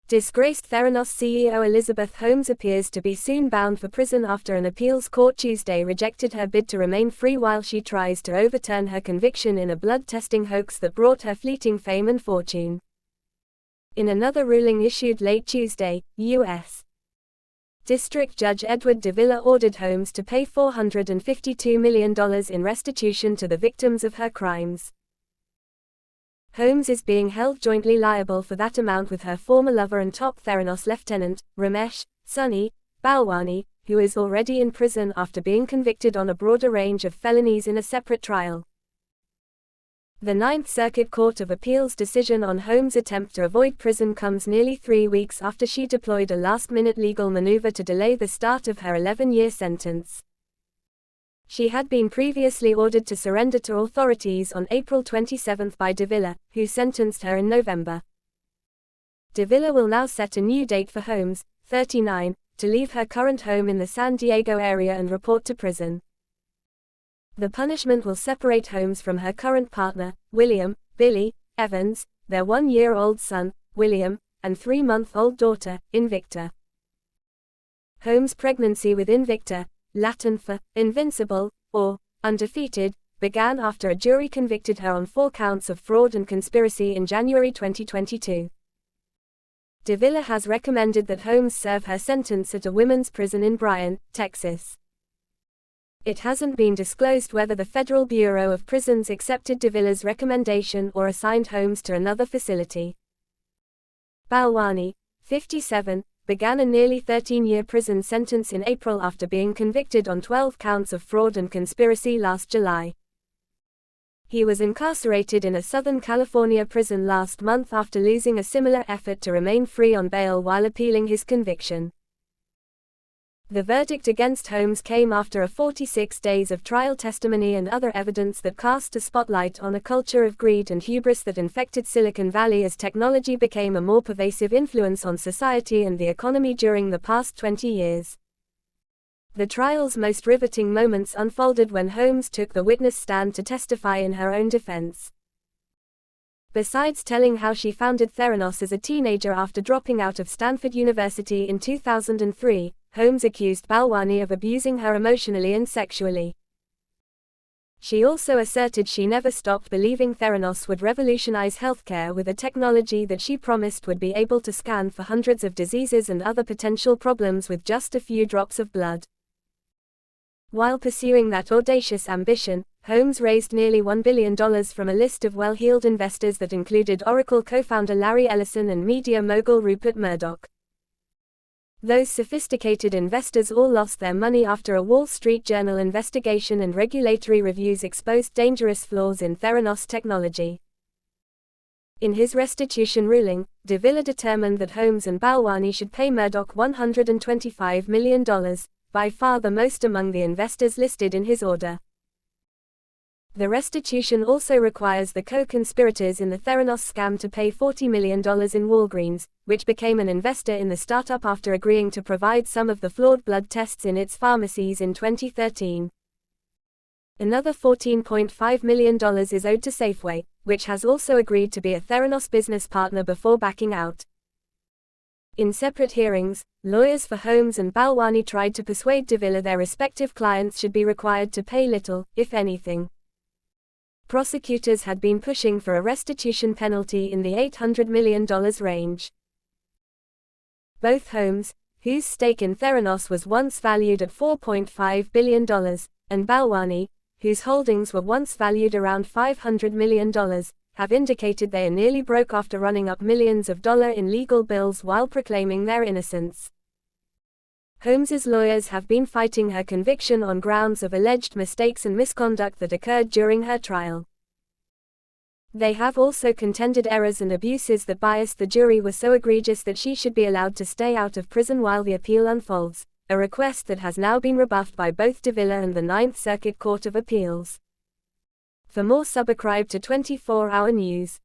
Disgraced Theranos CEO Elizabeth Holmes appears to be soon bound for prison after an appeals court Tuesday rejected her bid to remain free while she tries to overturn her conviction in a blood testing hoax that brought her fleeting fame and fortune. In another ruling issued late Tuesday, U.S. District Judge Edward Davila ordered Holmes to pay $452 million in restitution to the victims of her crimes. Holmes is being held jointly liable for that amount with her former lover and top Theranos lieutenant, Ramesh Sunny Balwani, who is already in prison after being convicted on a broader range of felonies in a separate trial. The Ninth Circuit Court of Appeals decision on Holmes' attempt to avoid prison comes nearly 3 weeks after she deployed a last-minute legal maneuver to delay the start of her 11-year sentence. She had been previously ordered to surrender to authorities on April 27 by Davila, who sentenced her in November. Davila will now set a new date for Holmes, 39, to leave her current home in the San Diego area and report to prison. The punishment will separate Holmes from her current partner, William Billy Evans, their 1-year-old son, William, and 3-month-old daughter, Invicta. Holmes' pregnancy with Invicta, Latin for invincible or undefeated, began after a jury convicted her on 4 counts of fraud and conspiracy in January 2022. Davila has recommended that Holmes serve her sentence at a women's prison in Bryan, Texas. It hasn't been disclosed whether the Federal Bureau of Prisons accepted Davila's recommendation or assigned Holmes to another facility. Balwani, 57, began a nearly 13-year prison sentence in April after being convicted on 12 counts of fraud and conspiracy last July. He was incarcerated in a Southern California prison last month after losing a similar effort to remain free on bail while appealing his conviction. The verdict against Holmes came after 46 days of trial testimony and other evidence that cast a spotlight on a culture of greed and hubris that infected Silicon Valley as technology became a more pervasive influence on society and the economy during the past 20 years. The trial's most riveting moments unfolded when Holmes took the witness stand to testify in her own defense. Besides telling how she founded Theranos as a teenager after dropping out of Stanford University in 2003, Holmes accused Balwani of abusing her emotionally and sexually. She also asserted she never stopped believing Theranos would revolutionize healthcare with a technology that she promised would be able to scan for hundreds of diseases and other potential problems with just a few drops of blood. While pursuing that audacious ambition, Holmes raised nearly $1 billion from a list of well-heeled investors that included Oracle co-founder Larry Ellison and media mogul Rupert Murdoch. Those sophisticated investors all lost their money after a Wall Street Journal investigation and regulatory reviews exposed dangerous flaws in Theranos technology. In his restitution ruling, Davila determined that Holmes and Balwani should pay Murdoch $125 million, by far the most among the investors listed in his order. The restitution also requires the co-conspirators in the Theranos scam to pay $40 million in Walgreens, which became an investor in the startup after agreeing to provide some of the flawed blood tests in its pharmacies in 2013. Another $14.5 million is owed to Safeway, which has also agreed to be a Theranos business partner before backing out. In separate hearings, lawyers for Holmes and Balwani tried to persuade Davila their respective clients should be required to pay little, if anything. Prosecutors had been pushing for a restitution penalty in the $800 million range. Both Holmes, whose stake in Theranos was once valued at $4.5 billion, and Balwani, whose holdings were once valued around $500 million, have indicated they are nearly broke after running up millions of dollars in legal bills while proclaiming their innocence. Holmes's lawyers have been fighting her conviction on grounds of alleged mistakes and misconduct that occurred during her trial. They have also contended errors and abuses that biased the jury were so egregious that she should be allowed to stay out of prison while the appeal unfolds, a request that has now been rebuffed by both Davila and the Ninth Circuit Court of Appeals. For more, subscribe to 24 Hour News.